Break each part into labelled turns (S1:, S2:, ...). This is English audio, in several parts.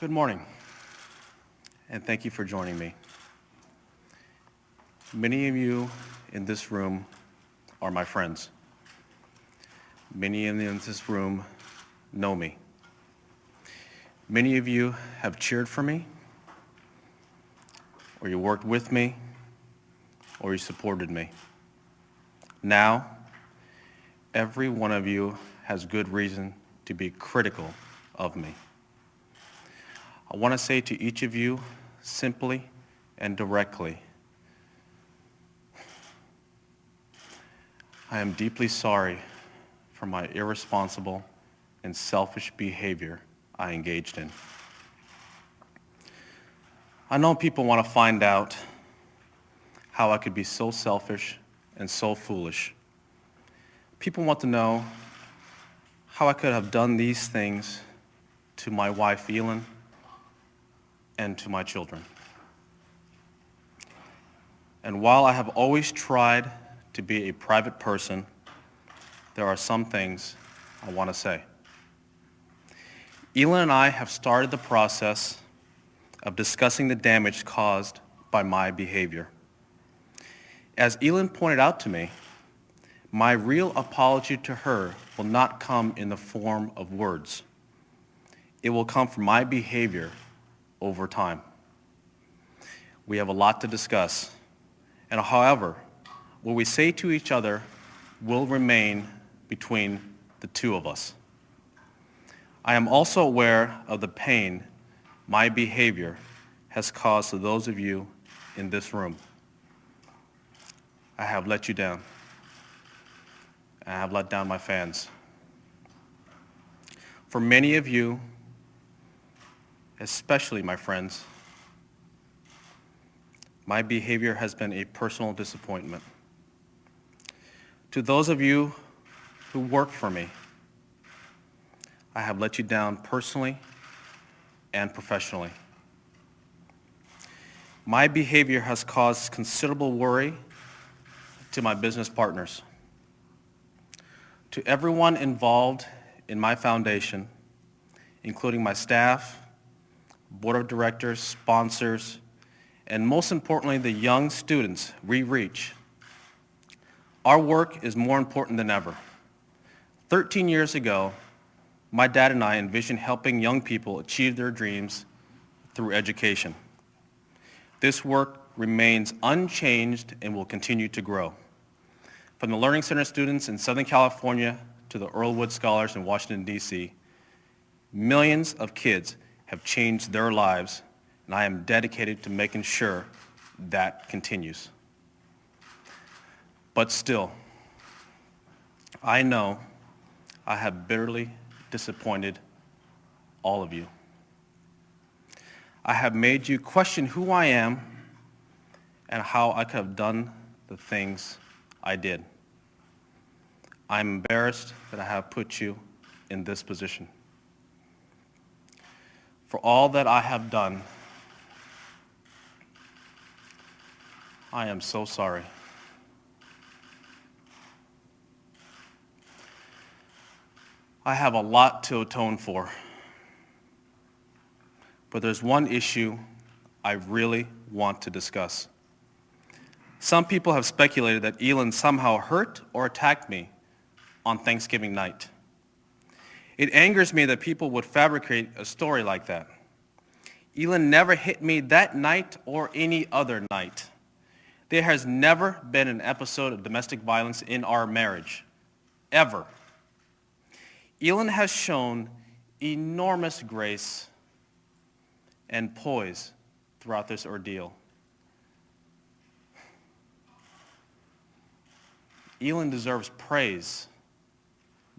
S1: Good morning, and thank you for joining me. Many of you in this room are my friends. Many of you in this room know me. Many of you have cheered for me, or you worked with me, or you supported me. Now, every one of you has good reason to be critical of me. I want to say to each of you, simply and directly, I am deeply sorry for my irresponsible and selfish behavior I engaged in. I know people want to find out how I could be so selfish and so foolish. People want to know how I could have done these things to my wife, Elin, and to my children. And while I have always tried to be a private person, there are some things I want to say. Elin and I have started the process of discussing the damage caused by my behavior. As Elin pointed out to me, my real apology to her will not come in the form of words. It will come from my behavior over time. We have a lot to discuss, and however, what we say to each other will remain between the two of us. I am also aware of the pain my behavior has caused to those of you in this room. I have let you down. I have let down my fans. For many of you, especially my friends, my behavior has been a personal disappointment. To those of you who work for me, I have let you down personally and professionally. My behavior has caused considerable worry to my business partners. To everyone involved in my foundation, including my staff, board of directors, sponsors, and most importantly, the young students we reach, our work is more important than ever. 13 years ago, my dad and I envisioned helping young people achieve their dreams through education. This work remains unchanged and will continue to grow. From the Learning Center students in Southern California to the Earl Wood Scholars in Washington, D.C., millions of kids have changed their lives, and I am dedicated to making sure that continues. But still, I know I have bitterly disappointed all of you. I have made you question who I am and how I could have done the things I did. I'm embarrassed that I have put you in this position. For all that I have done, I am so sorry. I have a lot to atone for, but there's one issue I really want to discuss. Some people have speculated that Elin somehow hurt or attacked me on Thanksgiving night. It angers me that people would fabricate a story like that. Elin never hit me that night or any other night. There has never been an episode of domestic violence in our marriage, ever. Elin has shown enormous grace and poise throughout this ordeal. Elin deserves praise,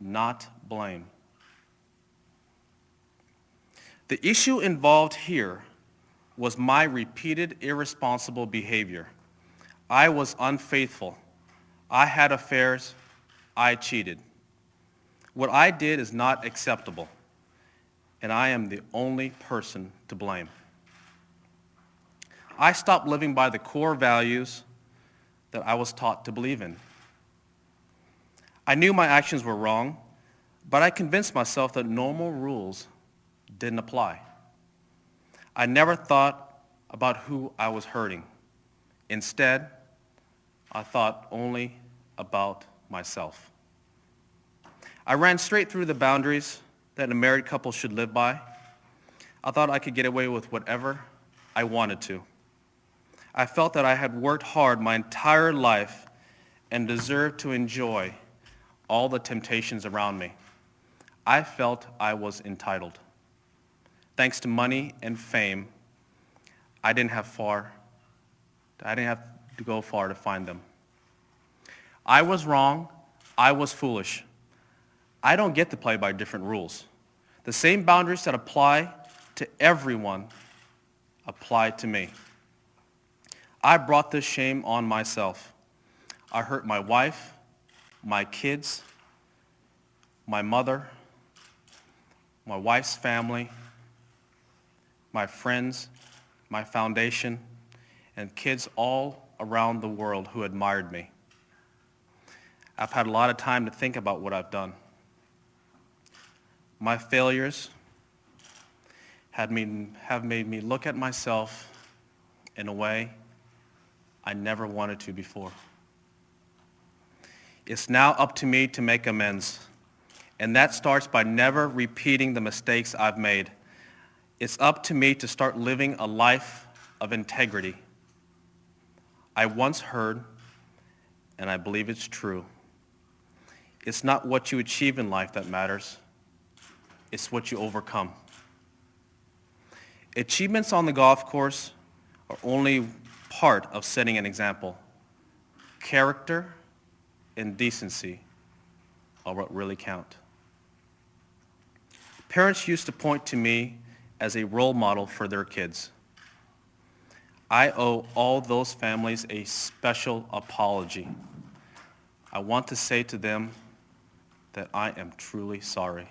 S1: not blame. The issue involved here was my repeated irresponsible behavior. I was unfaithful. I had affairs. I cheated. What I did is not acceptable, and I am the only person to blame. I stopped living by the core values that I was taught to believe in. I knew my actions were wrong, but I convinced myself that normal rules didn't apply. I never thought about who I was hurting. Instead, I thought only about myself. I ran straight through the boundaries that a married couple should live by. I thought I could get away with whatever I wanted to. I felt that I had worked hard my entire life and deserved to enjoy all the temptations around me. I felt I was entitled. Thanks to money and fame, I didn't have to go far to find them. I was wrong. I was foolish. I don't get to play by different rules. The same boundaries that apply to everyone apply to me. I brought this shame on myself. I hurt my wife, my kids, my mother, my wife's family, my friends, my foundation, and kids all around the world who admired me. I've had a lot of time to think about what I've done. My failures have made me look at myself in a way I never wanted to before. It's now up to me to make amends, and that starts by never repeating the mistakes I've made. It's up to me to start living a life of integrity. I once heard, and I believe it's true, it's not what you achieve in life that matters. It's what you overcome. Achievements on the golf course are only part of setting an example. Character and decency are what really count. Parents used to point to me as a role model for their kids. I owe all those families a special apology. I want to say to them that I am truly sorry.